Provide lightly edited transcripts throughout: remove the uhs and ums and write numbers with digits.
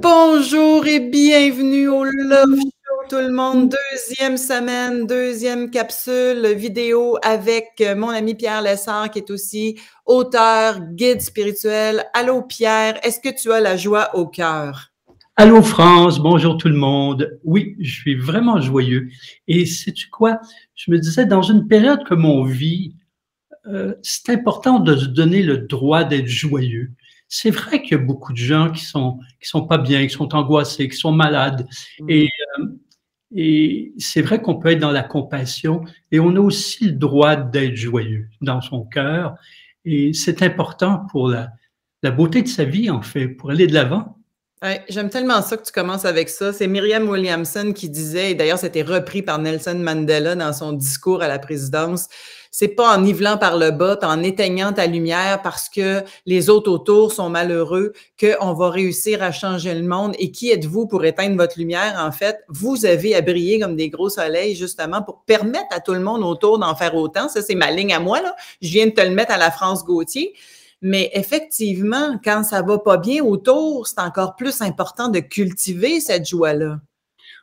Bonjour et bienvenue au Love Show, tout le monde. Deuxième semaine, deuxième capsule vidéo avec mon ami Pierre Lessard, qui est aussi auteur, guide spirituel. Allô Pierre, est-ce que tu as la joie au cœur? Allô France, bonjour tout le monde. Oui, je suis vraiment joyeux. Et sais-tu quoi? Je me disais, dans une période comme on vit, c'est important de se donner le droit d'être joyeux. C'est vrai qu'il y a beaucoup de gens qui sont pas bien, qui sont angoissés, qui sont malades. Et, euh, et c'est vrai qu'on peut être dans la compassion et on a aussi le droit d'être joyeux dans son cœur. Et c'est important pour la beauté de sa vie, en fait, pour aller de l'avant. Ouais, j'aime tellement ça que tu commences avec ça. C'est Marianne Williamson qui disait, et d'ailleurs c'était repris par Nelson Mandela dans son discours à la présidence, c'est pas en nivelant par le bas, en éteignant ta lumière parce que les autres autour sont malheureux qu'on va réussir à changer le monde. Et qui êtes-vous pour éteindre votre lumière? En fait, vous avez à briller comme des gros soleils justement pour permettre à tout le monde autour d'en faire autant. Ça, c'est ma ligne à moi, là. Je viens de te le mettre à la France Gauthier. Mais effectivement, quand ça va pas bien autour, c'est encore plus important de cultiver cette joie-là.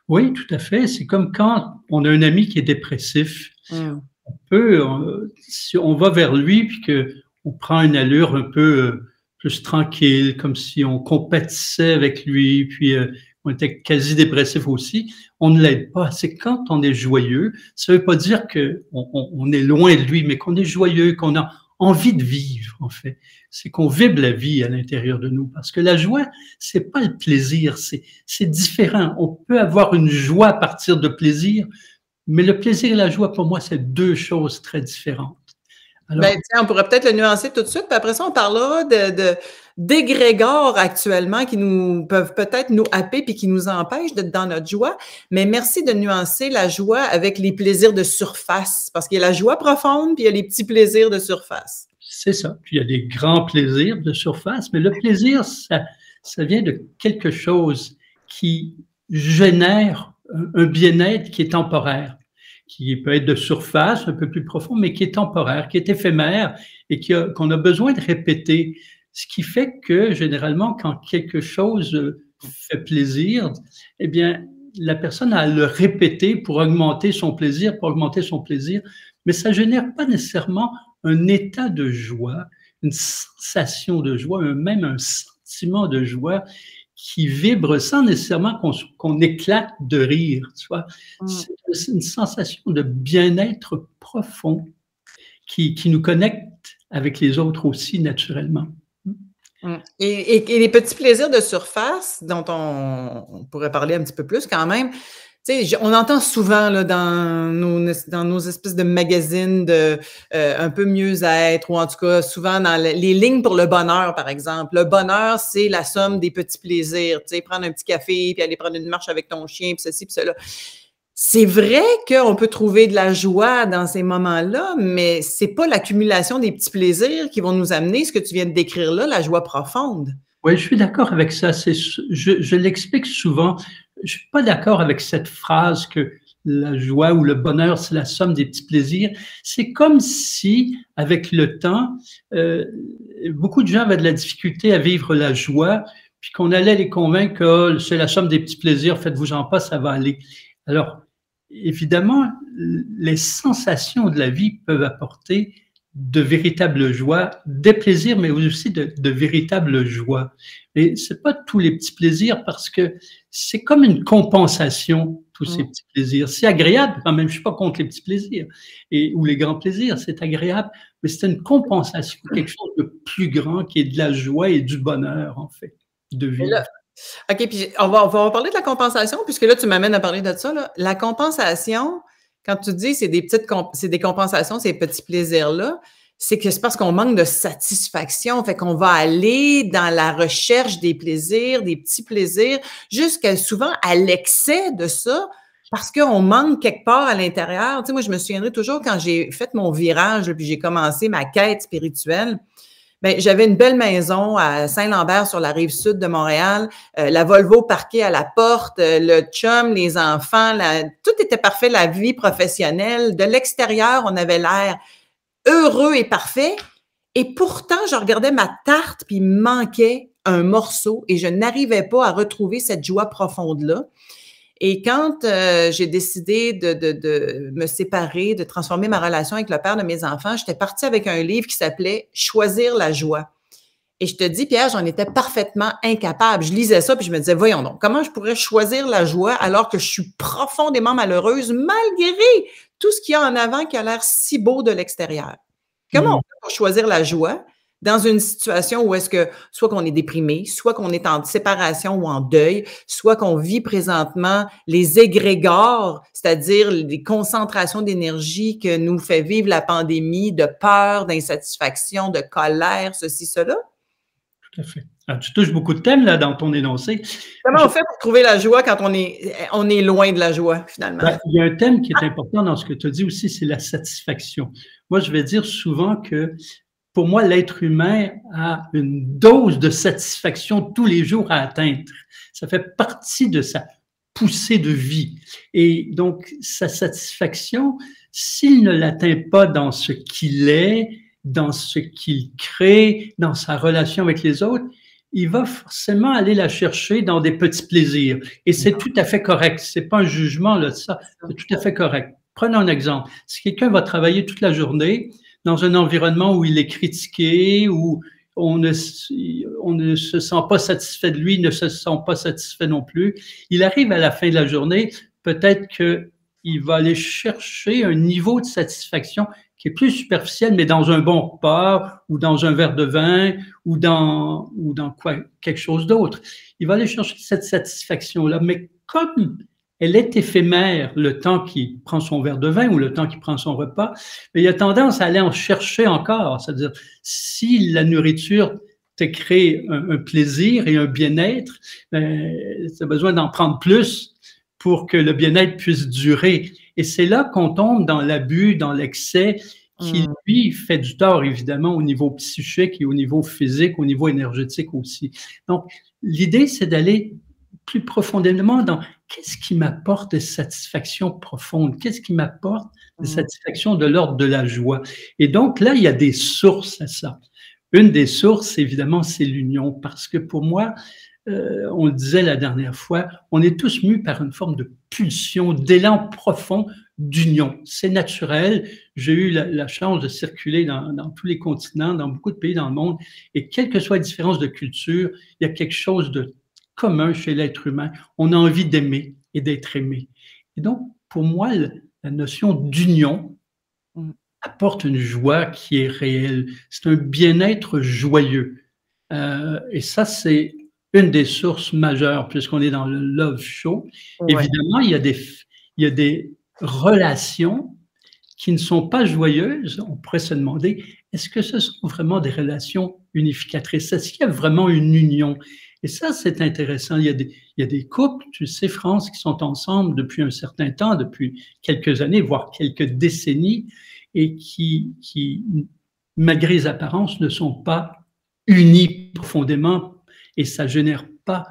Oui, tout à fait. C'est comme quand on a un ami qui est dépressif. Mmh. Si on va vers lui puis qu'on prend une allure un peu plus tranquille, comme si on compatissait avec lui, puis on était quasi dépressif aussi, on ne l'aide pas. C'est quand on est joyeux, ça ne veut pas dire qu'on est loin de lui, mais qu'on est joyeux, qu'on a envie de vivre, en fait. C'est qu'on vibre la vie à l'intérieur de nous. Parce que la joie, c'est pas le plaisir, c'est différent. On peut avoir une joie à partir de plaisir, mais le plaisir et la joie, pour moi, c'est deux choses très différentes. Ben, Alors, tiens, on pourrait peut-être le nuancer tout de suite, puis après ça, on parlera d'égrégores actuellement qui nous peuvent peut-être nous happer puis qui nous empêchent d'être dans notre joie. Mais merci de nuancer la joie avec les plaisirs de surface, parce qu'il y a la joie profonde puis il y a les petits plaisirs de surface. c'est ça. Puis il y a des grands plaisirs de surface, mais le plaisir, ça vient de quelque chose qui génère un bien-être qui est temporaire, qui peut être de surface, un peu plus profond, mais qui est temporaire, qui est éphémère et qu'on a besoin de répéter. Ce qui fait que, généralement, quand quelque chose fait plaisir, eh bien, la personne a à le répéter pour augmenter son plaisir, mais ça génère pas nécessairement un état de joie, une sensation de joie, même un sentiment de joie qui vibre sans nécessairement qu'on éclate de rire. Tu vois? Mm. C'est une sensation de bien-être profond qui nous connecte avec les autres aussi naturellement. Mm. Et les petits plaisirs de surface dont on pourrait parler un petit peu plus quand même, tu sais, on entend souvent là, dans nos espèces de magazines de un peu mieux-être, ou en tout cas souvent dans les lignes pour le bonheur, par exemple. Le bonheur, c'est la somme des petits plaisirs. Tu sais, prendre un petit café, puis aller prendre une marche avec ton chien, puis ceci, puis cela. C'est vrai qu'on peut trouver de la joie dans ces moments-là, mais c'est pas l'accumulation des petits plaisirs qui vont nous amener ce que tu viens de décrire là, la joie profonde. Oui, je suis d'accord avec ça. Je l'explique souvent. Je suis pas d'accord avec cette phrase que la joie ou le bonheur, c'est la somme des petits plaisirs. C'est comme si, avec le temps, beaucoup de gens avaient de la difficulté à vivre la joie, puis qu'on allait les convaincre que c'est la somme des petits plaisirs, faites-vous-en pas, ça va aller. Alors, évidemment, les sensations de la vie peuvent apporter de véritables joies, des plaisirs, mais aussi de véritables joies. Et c'est pas tous les petits plaisirs parce que c'est comme une compensation, tous ces petits plaisirs. C'est agréable quand même, je suis pas contre les petits plaisirs ou les grands plaisirs, c'est agréable, mais c'est une compensation, quelque chose de plus grand qui est de la joie et du bonheur, en fait, de vivre. OK, puis on va parler de la compensation, puisque là, tu m'amènes à parler de ça, là. La compensation, quand tu dis c'est des compensations, ces petits plaisirs-là, c'est parce qu'on manque de satisfaction. Fait qu'on va aller dans la recherche des plaisirs, des petits plaisirs, jusqu'à souvent à l'excès de ça, parce qu'on manque quelque part à l'intérieur. Tu sais, moi, je me souviendrai toujours quand j'ai fait mon virage, puis j'ai commencé ma quête spirituelle. Bien, j'avais une belle maison à Saint-Lambert sur la rive sud de Montréal, la Volvo parquée à la porte, le chum, les enfants, tout était parfait, la vie professionnelle. De l'extérieur, on avait l'air heureux et parfait. Et pourtant, je regardais ma tarte puis il me manquait un morceau et je n'arrivais pas à retrouver cette joie profonde-là. Et quand j'ai décidé de me séparer, de transformer ma relation avec le père de mes enfants, j'étais partie avec un livre qui s'appelait « Choisir la joie ». Et je te dis, Pierre, j'en étais parfaitement incapable. Je lisais ça, puis je me disais, voyons donc, comment je pourrais choisir la joie alors que je suis profondément malheureuse, malgré tout ce qu'il y a en avant qui a l'air si beau de l'extérieur? Comment on fait pour choisir la joie dans une situation où est-ce que soit qu'on est déprimé, soit qu'on est en séparation ou en deuil, soit qu'on vit présentement les égrégores, c'est-à-dire les concentrations d'énergie que nous fait vivre la pandémie, de peur, d'insatisfaction, de colère, ceci, cela? Tout à fait. Alors, tu touches beaucoup de thèmes là dans ton énoncé. Comment on fait pour trouver la joie quand on est loin de la joie, finalement? Ben, il y a un thème qui est important dans ce que tu as dit aussi, c'est la satisfaction. Moi, je vais dire souvent que pour moi, l'être humain a une dose de satisfaction tous les jours à atteindre. Ça fait partie de sa poussée de vie. Et donc, sa satisfaction, s'il ne l'atteint pas dans ce qu'il est, dans ce qu'il crée, dans sa relation avec les autres, il va forcément aller la chercher dans des petits plaisirs. Et c'est tout à fait correct. C'est pas un jugement là, de ça. C'est tout à fait correct. Prenons un exemple. Si quelqu'un va travailler toute la journée dans un environnement où il est critiqué, où on ne se sent pas satisfait de lui, il ne se sent pas satisfait non plus, il arrive à la fin de la journée, peut-être qu'il va aller chercher un niveau de satisfaction qui est plus superficiel, mais dans un bon repas, ou dans un verre de vin, ou dans quelque chose d'autre. Il va aller chercher cette satisfaction-là, mais comme elle est éphémère le temps qu'il prend son verre de vin ou le temps qu'il prend son repas, mais il a tendance à aller en chercher encore. C'est-à-dire, si la nourriture te crée un plaisir et un bien-être, tu as besoin d'en prendre plus pour que le bien-être puisse durer. Et c'est là qu'on tombe dans l'abus, dans l'excès, qui, lui, fait du tort, évidemment, au niveau psychique et au niveau physique, au niveau énergétique aussi. Donc, l'idée, c'est d'aller plus profondément dans qu'est-ce qui m'apporte des satisfactions profondes, qu'est-ce qui m'apporte des satisfactions de l'ordre de la joie. Et donc, là, il y a des sources à ça. Une des sources, évidemment, c'est l'union, parce que pour moi, on le disait la dernière fois, on est tous mus par une forme de pulsion, d'élan profond d'union. C'est naturel. J'ai eu la chance de circuler dans tous les continents, dans beaucoup de pays dans le monde, et quelle que soit la différence de culture, il y a quelque chose de commun chez l'être humain. On a envie d'aimer et d'être aimé. Et donc, pour moi, la notion d'union apporte une joie qui est réelle. C'est un bien-être joyeux. Et ça, c'est une des sources majeures, puisqu'on est dans le Love Show. Ouais. Évidemment, il y a des relations qui ne sont pas joyeuses. On pourrait se demander, est-ce que ce sont vraiment des relations unificatrices? Est-ce qu'il y a vraiment une union? Et ça, c'est intéressant. Il y a des couples, tu sais, France, qui sont ensemble depuis un certain temps, depuis quelques années, voire quelques décennies, et qui malgré les apparences, ne sont pas unis profondément, et ça génère pas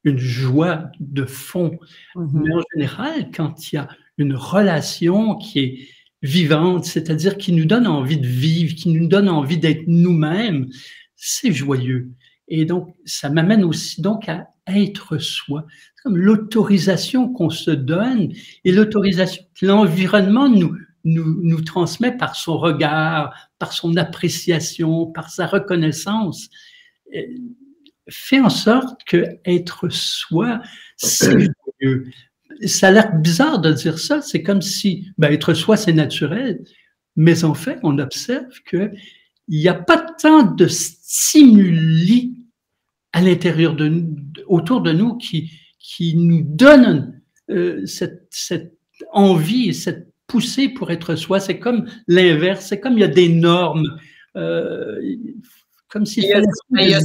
une joie de fond. Mais en général, quand il y a une relation qui est vivante, c'est-à-dire qui nous donne envie de vivre, qui nous donne envie d'être nous-mêmes, c'est joyeux. Et donc, ça m'amène aussi donc à être soi. C'est comme l'autorisation qu'on se donne et l'autorisation que l'environnement nous transmet par son regard, par son appréciation, par sa reconnaissance, fait en sorte que être soi, c'est joyeux. Ça a l'air bizarre de dire ça, c'est comme si être soi, c'est naturel, mais en fait, on observe qu'il n'y a pas tant de stimuli à l'intérieur autour de nous qui nous donnent cette envie et cette poussée pour être soi. C'est comme l'inverse, c'est comme il y a des normes, comme s'il fallait... Il y a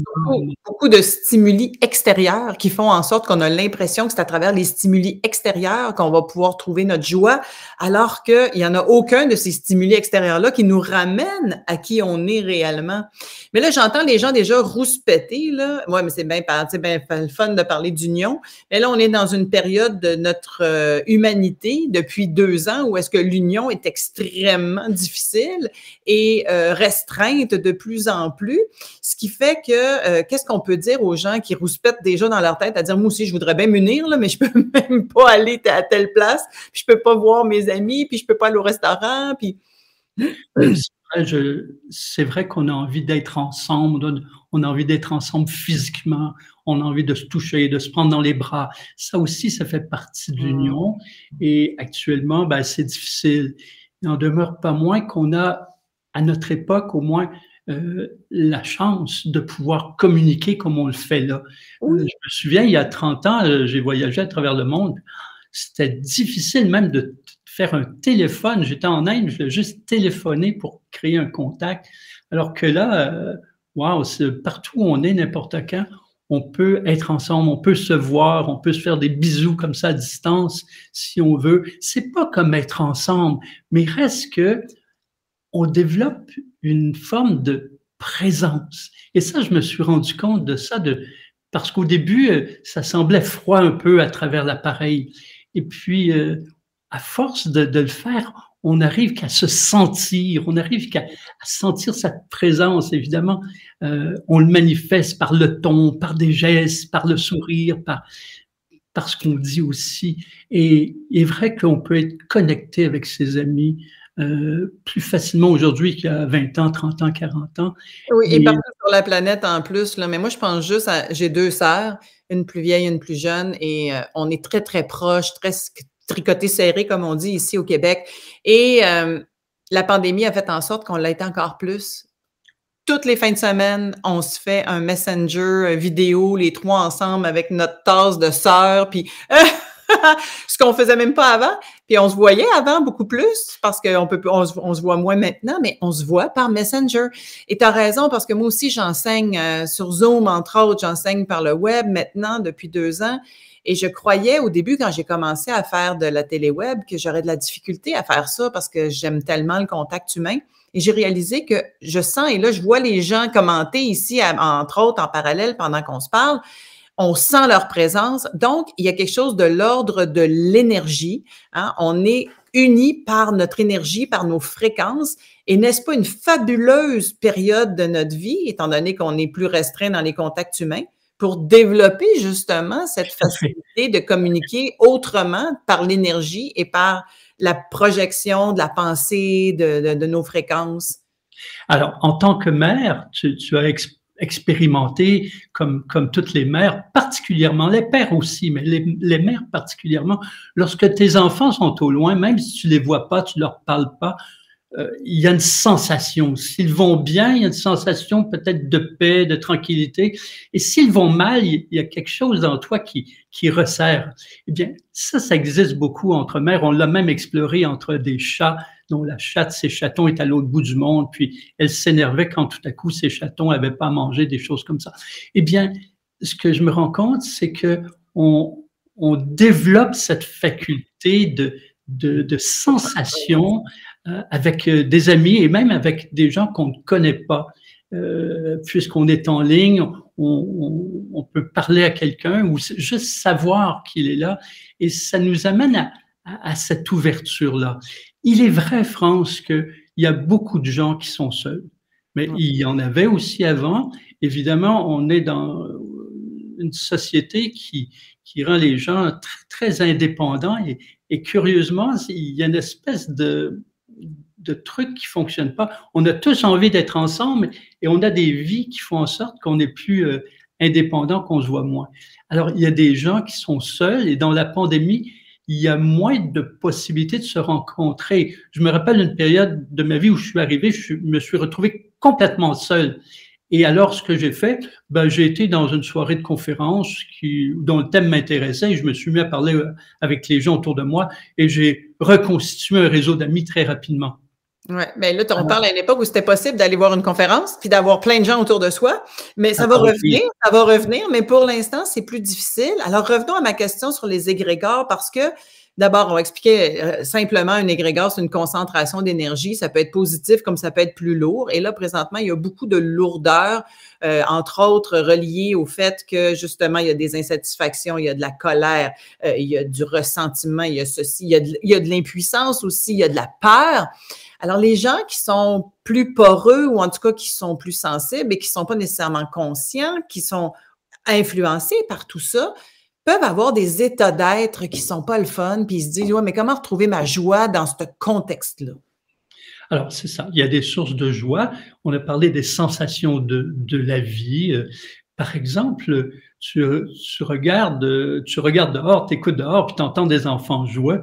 beaucoup de stimuli extérieurs qui font en sorte qu'on a l'impression que c'est à travers les stimuli extérieurs qu'on va pouvoir trouver notre joie, alors qu'il n'y en a aucun de ces stimuli extérieurs-là qui nous ramène à qui on est réellement. Mais là, j'entends les gens déjà rouspéter, là. Ouais, mais c'est bien le fun de parler d'union. Mais là, on est dans une période de notre humanité depuis 2 ans où est-ce que l'union est extrêmement difficile et restreinte de plus en plus. Ce qui fait que, qu'est-ce qu'on peut dire aux gens qui rouspètent déjà dans leur tête à dire, moi aussi, je voudrais bien m'unir, là, mais je peux même pas aller à telle place, puis je peux pas voir mes amis, puis je peux pas aller au restaurant, puis... C'est vrai qu'on a envie d'être ensemble, on a envie d'être ensemble physiquement, on a envie de se toucher, de se prendre dans les bras. Ça aussi, ça fait partie de l'union. Et actuellement, ben, c'est difficile. Il n'en demeure pas moins qu'on a, à notre époque, au moins, la chance de pouvoir communiquer comme on le fait là. Oui. Je me souviens, il y a 30 ans, j'ai voyagé à travers le monde. C'était difficile même de faire un téléphone. J'étais en Inde, je l'ai juste téléphoné pour créer un contact. Alors que là, wow, partout où on est, n'importe quand, on peut être ensemble, on peut se voir, on peut se faire des bisous comme ça à distance, si on veut. C'est pas comme être ensemble, mais il reste que on développe une forme de présence. Et ça, je me suis rendu compte de ça, parce qu'au début, ça semblait froid un peu à travers l'appareil. Et puis, à force de le faire, on n'arrive qu'à se sentir, on n'arrive qu'à sentir cette présence. Évidemment, on le manifeste par le ton, par des gestes, par le sourire, par ce qu'on dit aussi. Et il est vrai qu'on peut être connecté avec ses amis plus facilement aujourd'hui qu'il y a 20 ans, 30 ans, 40 ans. Oui, et partout sur la planète en plus, là. Mais moi, je pense juste à... J'ai 2 sœurs, une plus vieille, une plus jeune, et on est très, très proches, très tricotés serrés, comme on dit ici au Québec. Et la pandémie a fait en sorte qu'on l'a été encore plus. Toutes les fins de semaine, on se fait un messenger vidéo, les 3 ensemble avec notre tasse de sœurs, puis ce qu'on faisait même pas avant. Puis on se voyait avant beaucoup plus parce qu'on se voit moins maintenant, mais on se voit par Messenger. Et tu as raison parce que moi aussi, j'enseigne sur Zoom, entre autres, j'enseigne par le web maintenant depuis 2 ans. Et je croyais au début, quand j'ai commencé à faire de la téléweb, que j'aurais de la difficulté à faire ça parce que j'aime tellement le contact humain. Et j'ai réalisé que je sens, et là, je vois les gens commenter ici, entre autres, en parallèle, pendant qu'on se parle, on sent leur présence. Donc, il y a quelque chose de l'ordre de l'énergie. Hein? On est unis par notre énergie, par nos fréquences. Et n'est-ce pas une fabuleuse période de notre vie, étant donné qu'on est plus restreint dans les contacts humains, pour développer justement cette facilité de communiquer autrement par l'énergie et par la projection de la pensée, de nos fréquences? Alors, en tant que mère, tu as expérimenté, comme toutes les mères, particulièrement, les pères aussi, mais les mères particulièrement, lorsque tes enfants sont au loin, même si tu les vois pas, tu leur parles pas, il y a une sensation. S'ils vont bien, il y a une sensation peut-être de paix, de tranquillité. Et s'ils vont mal, il y a quelque chose en toi qui resserre. Eh bien, ça existe beaucoup entre mères. On l'a même exploré entre des chats dont la chatte, ses chatons, est à l'autre bout du monde. Puis, elle s'énervait quand tout à coup, ses chatons n'avaient pas mangé, des choses comme ça. Eh bien, ce que je me rends compte, c'est que on développe cette faculté de sensation avec des amis et même avec des gens qu'on ne connaît pas. Puisqu'on est en ligne, on peut parler à quelqu'un ou juste savoir qu'il est là et ça nous amène à cette ouverture-là. Il est vrai, France, qu'il y a beaucoup de gens qui sont seuls, mais il y en avait aussi avant. Évidemment, on est dans une société qui rend les gens très, très indépendants et curieusement, il y a une espèce de trucs qui fonctionnent pas. On a tous envie d'être ensemble et on a des vies qui font en sorte qu'on est plus indépendant, qu'on se voit moins. Alors, il y a des gens qui sont seuls et dans la pandémie, il y a moins de possibilités de se rencontrer. Je me rappelle une période de ma vie où je suis arrivé, je me suis retrouvé complètement seul. Et alors, ce que j'ai fait, j'ai été dans une soirée de conférence dont le thème m'intéressait et je me suis mis à parler avec les gens autour de moi et j'ai reconstitué un réseau d'amis très rapidement. Oui, bien là, on parle à une époque où c'était possible d'aller voir une conférence puis d'avoir plein de gens autour de soi, mais ça va revenir, mais pour l'instant, c'est plus difficile. Alors, revenons à ma question sur les égrégores parce que d'abord, on va expliquer simplement un égrégore, c'est une concentration d'énergie. Ça peut être positif comme ça peut être plus lourd. Et là, présentement, il y a beaucoup de lourdeur, entre autres reliées au fait que, justement, il y a des insatisfactions, il y a de la colère, il y a du ressentiment, il y a ceci, il y a de l'impuissance aussi, il y a de la peur. Alors, les gens qui sont plus poreux ou en tout cas qui sont plus sensibles et qui ne sont pas nécessairement conscients, qui sont influencés par tout ça, peuvent avoir des états d'être qui sont pas le fun, puis ils se disent, ouais, mais comment retrouver ma joie dans ce contexte-là? Alors, c'est ça. Il y a des sources de joie. On a parlé des sensations de la vie. Par exemple, tu regardes dehors, tu écoutes dehors, puis tu entends des enfants jouer.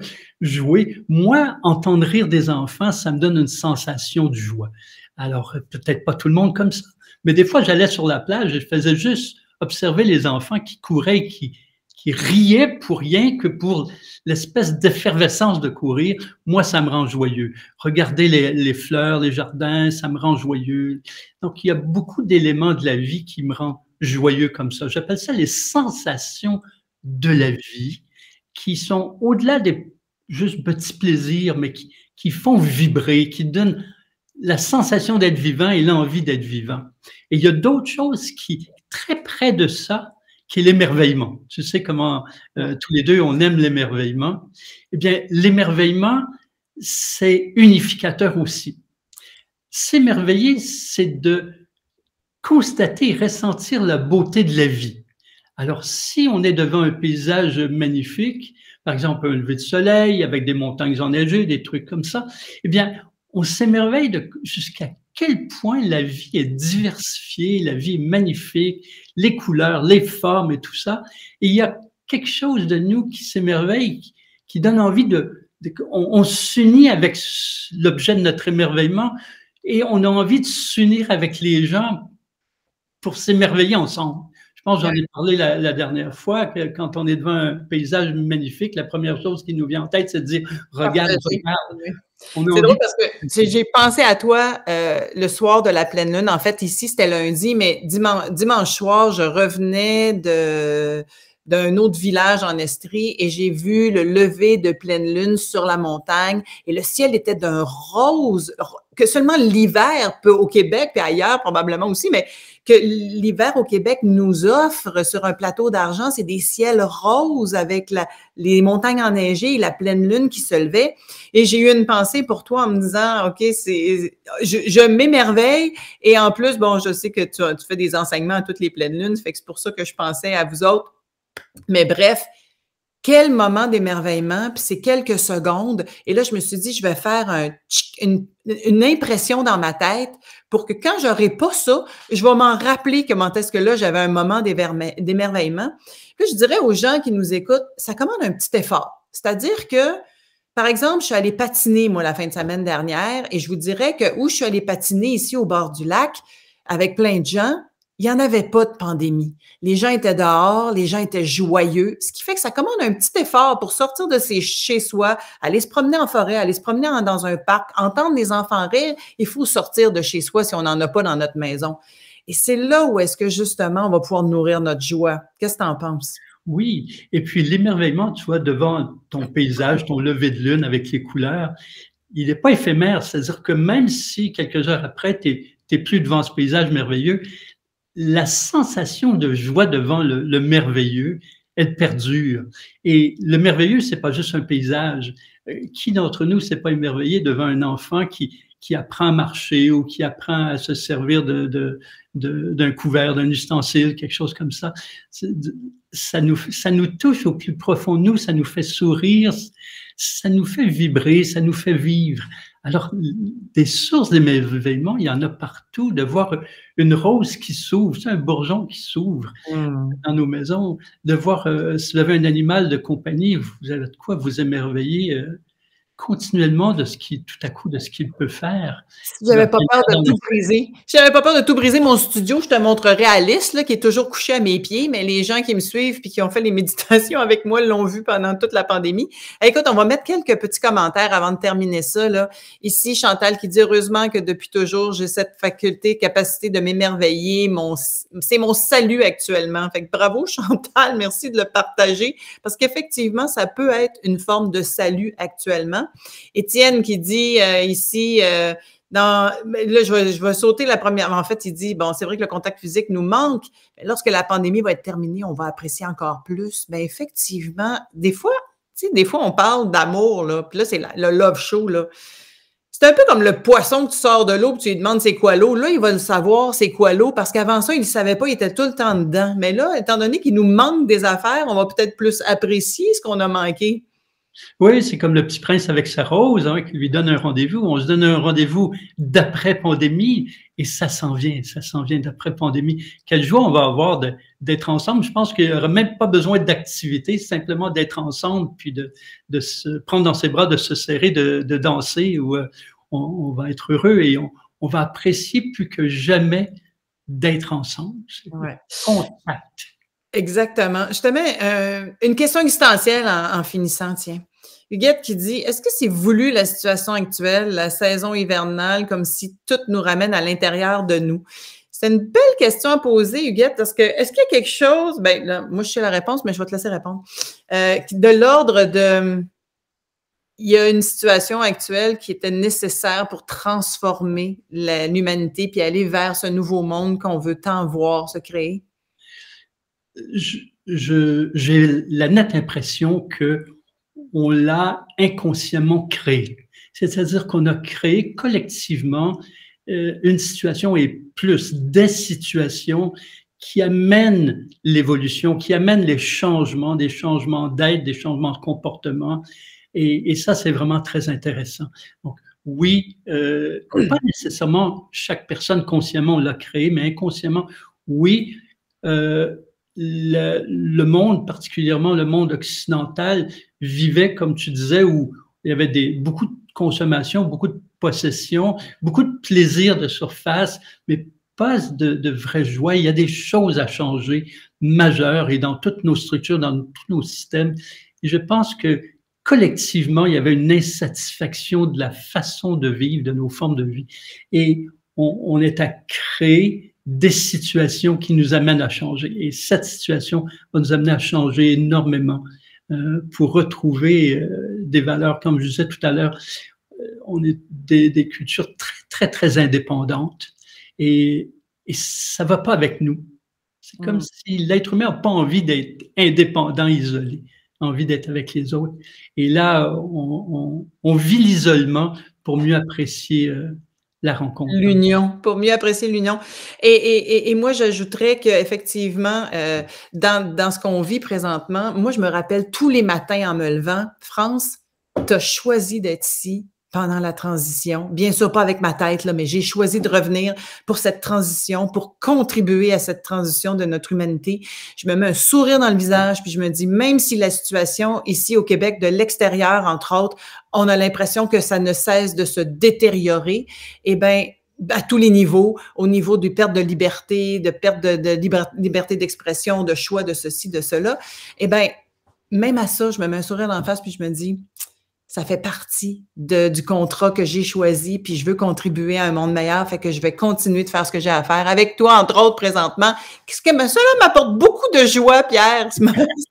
Moi, entendre rire des enfants, ça me donne une sensation de joie. Alors, peut-être pas tout le monde comme ça, mais des fois, j'allais sur la plage et je faisais juste observer les enfants qui couraient, qui riaient pour rien que pour l'espèce d'effervescence de courir. Moi, ça me rend joyeux. Regarder les fleurs, les jardins, ça me rend joyeux. Donc, il y a beaucoup d'éléments de la vie qui me rendent joyeux comme ça. J'appelle ça les sensations de la vie qui sont au-delà des juste petits plaisirs, mais qui font vibrer, qui donnent la sensation d'être vivant et l'envie d'être vivant. Et il y a d'autres choses qui, très près de ça, qui est l'émerveillement. Tu sais comment tous les deux, on aime l'émerveillement. Eh bien, l'émerveillement, c'est unificateur aussi. S'émerveiller, c'est de constater, ressentir la beauté de la vie. Alors, si on est devant un paysage magnifique, par exemple un lever de soleil avec des montagnes enneigées, des trucs comme ça, eh bien, on s'émerveille jusqu'à quel point la vie est diversifiée, la vie est magnifique, les couleurs, les formes et tout ça. Et il y a quelque chose de nous qui s'émerveille, qui donne envie on s'unit avec l'objet de notre émerveillement et on a envie de s'unir avec les gens pour s'émerveiller ensemble. Je pense que j'en ai parlé la dernière fois, que quand on est devant un paysage magnifique, la première chose qui nous vient en tête, c'est de dire « regarde, regarde ». C'est drôle parce que j'ai pensé à toi le soir de la pleine lune. En fait, ici, c'était lundi, mais dimanche soir, je revenais d'un autre village en Estrie et j'ai vu le lever de pleine lune sur la montagne et le ciel était d'un rose que seulement l'hiver peut au Québec puis ailleurs probablement aussi, mais que l'hiver au Québec nous offre sur un plateau d'argent, c'est des ciels roses avec les montagnes enneigées et la pleine lune qui se levait. Et j'ai eu une pensée pour toi en me disant, OK, je m'émerveille et en plus, bon, je sais que tu fais des enseignements à toutes les pleines lunes, fait que c'est pour ça que je pensais à vous autres. Mais bref, quel moment d'émerveillement, puis c'est quelques secondes. Et là, je me suis dit, je vais faire une impression dans ma tête pour que quand j'aurai pas ça, je vais m'en rappeler comment est-ce que là, j'avais un moment d'émerveillement. Puis je dirais aux gens qui nous écoutent, ça commande un petit effort. C'est-à-dire que, par exemple, je suis allée patiner, moi, la fin de semaine dernière, et je vous dirais que où je suis allée patiner ici au bord du lac avec plein de gens, il n'y en avait pas de pandémie. Les gens étaient dehors, les gens étaient joyeux, ce qui fait que ça commande un petit effort pour sortir de chez soi, aller se promener en forêt, aller se promener dans un parc, entendre les enfants rire. Il faut sortir de chez soi si on n'en a pas dans notre maison. Et c'est là où est-ce que justement on va pouvoir nourrir notre joie. Qu'est-ce que tu en penses? Oui, et puis l'émerveillement, tu vois, devant ton paysage, ton lever de lune avec les couleurs, il n'est pas éphémère. C'est-à-dire que même si quelques heures après, tu n'es plus devant ce paysage merveilleux, la sensation de joie devant le merveilleux, elle perdure. Et le merveilleux, c'est pas juste un paysage. Qui d'entre nous s'est pas émerveillé devant un enfant qui apprend à marcher ou qui apprend à se servir d'un couvert, d'un ustensile, quelque chose comme ça. Ça nous touche au plus profond de nous, ça nous fait sourire, ça nous fait vibrer, ça nous fait vivre. Alors, des sources d'émerveillement, il y en a partout. De voir une rose qui s'ouvre, un bourgeon qui s'ouvre dans nos maisons, de voir si vous avez un animal de compagnie, vous avez de quoi vous émerveiller continuellement de tout à coup, de ce qu'il peut faire. J'avais pas peur de tout briser. J'avais pas peur de tout briser mon studio. Je te montrerai Alice, là, qui est toujours couchée à mes pieds, mais les gens qui me suivent puis qui ont fait les méditations avec moi l'ont vu pendant toute la pandémie. Écoute, on va mettre quelques petits commentaires avant de terminer ça, là. Ici, Chantal qui dit, heureusement que depuis toujours, j'ai cette faculté, capacité de m'émerveiller. C'est mon salut actuellement. Fait que bravo, Chantal. Merci de le partager parce qu'effectivement, ça peut être une forme de salut actuellement. Étienne qui dit ici, là, je vais sauter la première. En fait, il dit, bon, c'est vrai que le contact physique nous manque, mais lorsque la pandémie va être terminée, on va apprécier encore plus. Bien, effectivement, des fois, on parle d'amour, là, puis là, c'est le love show, là. C'est un peu comme le poisson que tu sors de l'eau et tu lui demandes c'est quoi l'eau. Là, il va le savoir c'est quoi l'eau parce qu'avant ça, il ne savait pas, il était tout le temps dedans. Mais là, étant donné qu'il nous manque des affaires, on va peut-être plus apprécier ce qu'on a manqué. Oui, c'est comme le petit prince avec sa rose, hein, qui lui donne un rendez-vous. On se donne un rendez-vous d'après-pandémie et ça s'en vient d'après-pandémie. Quelle joie on va avoir d'être ensemble. Je pense qu'il n'y aura même pas besoin d'activité, simplement d'être ensemble, puis de se prendre dans ses bras, de se serrer, de danser, où on va être heureux et on va apprécier plus que jamais d'être ensemble. Ouais. Contact. Exactement. Je te mets une question existentielle en finissant, tiens. Huguette qui dit, est-ce que c'est voulu la situation actuelle, la saison hivernale, comme si tout nous ramène à l'intérieur de nous? C'est une belle question à poser, Huguette, parce que est-ce qu'il y a quelque chose, ben là, moi je sais la réponse, mais je vais te laisser répondre, de l'ordre de, il y a une situation actuelle qui était nécessaire pour transformer l'humanité puis aller vers ce nouveau monde qu'on veut tant voir se créer? J'ai la nette impression que on l'a inconsciemment créé. C'est-à-dire qu'on a créé collectivement une situation et plus des situations qui amènent l'évolution, qui amènent les changements, des changements d'aide, des changements de comportement. Et ça, c'est vraiment très intéressant. Donc, oui, pas nécessairement chaque personne consciemment l'a créé, mais inconsciemment, oui, le monde, particulièrement le monde occidental, vivait, comme tu disais, où il y avait beaucoup de consommation, beaucoup de possession, beaucoup de plaisir de surface, mais pas de vraie joie. Il y a des choses à changer majeures et dans toutes nos structures, dans tous nos systèmes. Et je pense que collectivement, il y avait une insatisfaction de la façon de vivre, de nos formes de vie. Et on est à créer des situations qui nous amènent à changer. Et cette situation va nous amener à changer énormément pour retrouver des valeurs, comme je disais tout à l'heure, on est des cultures très, très, très indépendantes et ça va pas avec nous. C'est comme si l'être humain n'a pas envie d'être indépendant, isolé, envie d'être avec les autres. Et là, on vit l'isolement pour mieux apprécier la rencontre. L'union, pour mieux apprécier l'union. Et moi, j'ajouterais qu'effectivement, dans ce qu'on vit présentement, moi, je me rappelle tous les matins en me levant, France, tu as choisi d'être ici pendant la transition. Bien sûr, pas avec ma tête, là, mais j'ai choisi de revenir pour cette transition, pour contribuer à cette transition de notre humanité. Je me mets un sourire dans le visage, puis je me dis, même si la situation ici au Québec, de l'extérieur, entre autres, on a l'impression que ça ne cesse de se détériorer, eh bien, à tous les niveaux, au niveau de perte de liberté, de perte de liberté d'expression, de choix de ceci, de cela, eh bien, même à ça, je me mets un sourire dans la face, puis je me dis, ça fait partie du contrat que j'ai choisi, puis je veux contribuer à un monde meilleur, fait que je vais continuer de faire ce que j'ai à faire avec toi, entre autres, présentement. Cela m'apporte beaucoup de joie, Pierre, ce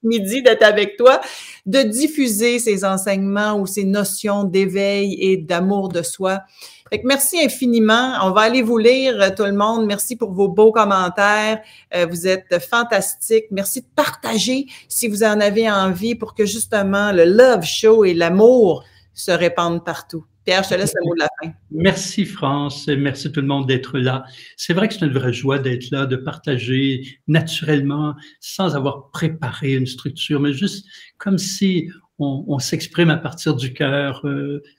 midi, d'être avec toi, de diffuser ces enseignements ou ces notions d'éveil et d'amour de soi. Fait que merci infiniment. On va aller vous lire, tout le monde. Merci pour vos beaux commentaires. Vous êtes fantastiques. Merci de partager si vous en avez envie pour que justement le love show et l'amour se répandent partout. Pierre, je te laisse le mot de la fin. Merci France, merci tout le monde d'être là. C'est vrai que c'est une vraie joie d'être là, de partager naturellement, sans avoir préparé une structure, mais juste comme si on s'exprime à partir du cœur,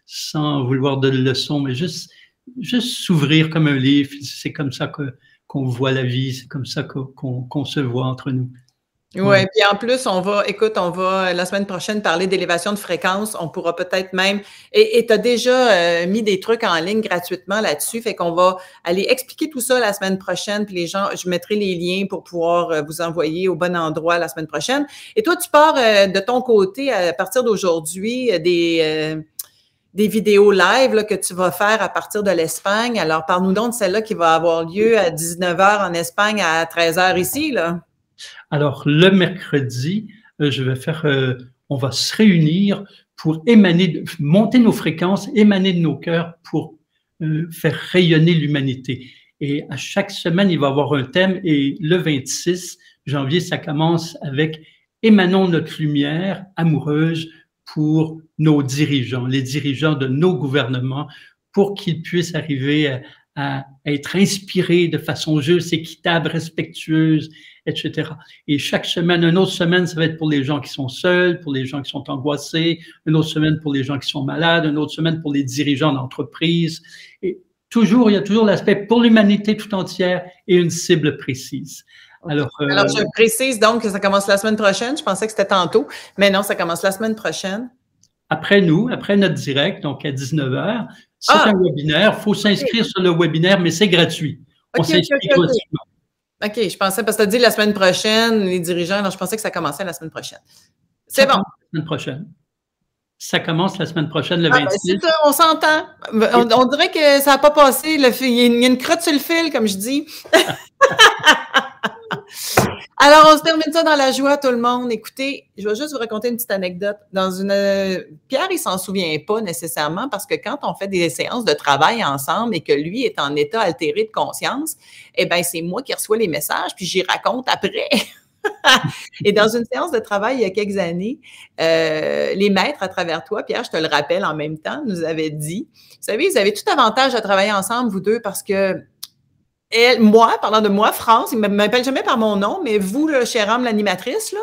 sans vouloir de leçons, mais juste s'ouvrir comme un livre. C'est comme ça qu'on voit la vie, c'est comme ça qu'on se voit entre nous. Oui, puis en plus, on va la semaine prochaine parler d'élévation de fréquence. On pourra peut-être même, et tu as déjà mis des trucs en ligne gratuitement là-dessus, fait qu'on va aller expliquer tout ça la semaine prochaine, puis les gens, je mettrai les liens pour pouvoir vous envoyer au bon endroit la semaine prochaine. Et toi, tu pars de ton côté, à partir d'aujourd'hui, des vidéos live là, que tu vas faire à partir de l'Espagne. Alors, parle-nous donc de celle-là qui va avoir lieu à 19h en Espagne, à 13h ici, là. Alors, le mercredi, on va se réunir pour monter nos fréquences, émaner de nos cœurs pour faire rayonner l'humanité. Et à chaque semaine, il va y avoir un thème. Et le 26 janvier, ça commence avec « Émanons notre lumière amoureuse pour nos dirigeants, les dirigeants de nos gouvernements, pour qu'ils puissent arriver à être inspirés de façon juste, équitable, respectueuse, etc. Et chaque semaine, une autre semaine, ça va être pour les gens qui sont seuls, pour les gens qui sont angoissés, une autre semaine pour les gens qui sont malades, une autre semaine pour les dirigeants d'entreprise. Et toujours, il y a toujours l'aspect pour l'humanité tout entière et une cible précise. Alors, je précise donc que ça commence la semaine prochaine. Je pensais que c'était tantôt, mais non, ça commence la semaine prochaine. Après notre direct, donc à 19h, c'est un webinaire. Il faut s'inscrire sur le webinaire, mais c'est gratuit. On s'inscrit gratuitement. OK, je pensais, parce que tu as dit la semaine prochaine, les dirigeants, alors je pensais que ça commençait la semaine prochaine. C'est bon. La semaine prochaine. Ça commence la semaine prochaine, le 26. Ben on s'entend. On dirait que ça n'a pas passé. Il y a une crotte sur le fil, comme je dis. Alors, on se termine ça dans la joie, tout le monde. Écoutez, je vais juste vous raconter une petite anecdote. Pierre, il s'en souvient pas nécessairement parce que quand on fait des séances de travail ensemble et que lui est en état altéré de conscience, eh bien, c'est moi qui reçois les messages puis j'y raconte après. Et dans une séance de travail il y a quelques années, les maîtres à travers toi, Pierre, je te le rappelle en même temps, nous avaient dit, vous savez, vous avez tout avantage à travailler ensemble, vous deux, parce que parlant de moi, France, il ne m'appelle jamais par mon nom, mais vous, là, chère âme, l'animatrice, là,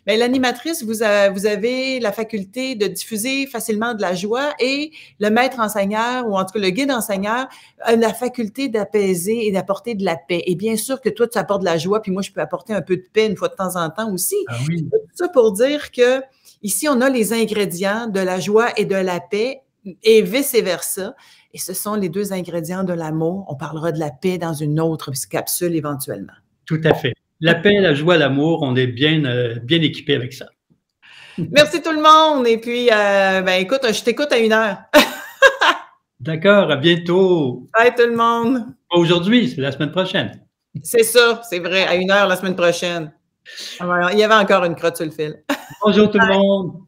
mais l'animatrice, vous avez la faculté de diffuser facilement de la joie et le maître enseigneur, ou en tout cas le guide enseigneur, a la faculté d'apaiser et d'apporter de la paix. Et bien sûr que toi, tu apportes de la joie, puis moi, je peux apporter un peu de paix une fois de temps en temps aussi. Ah oui. Tout ça pour dire que ici, on a les ingrédients de la joie et de la paix et vice-versa. Et ce sont les deux ingrédients de l'amour. On parlera de la paix dans une autre capsule éventuellement. Tout à fait. La paix, la joie, l'amour, on est bien équipé avec ça. Merci tout le monde. Et puis, écoute, je t'écoute à 1h. D'accord, à bientôt. Bye tout le monde. Pas aujourd'hui, c'est la semaine prochaine. C'est ça, c'est vrai, à 1h la semaine prochaine. Alors, il y avait encore une crotte sur le fil. Bonjour tout le monde.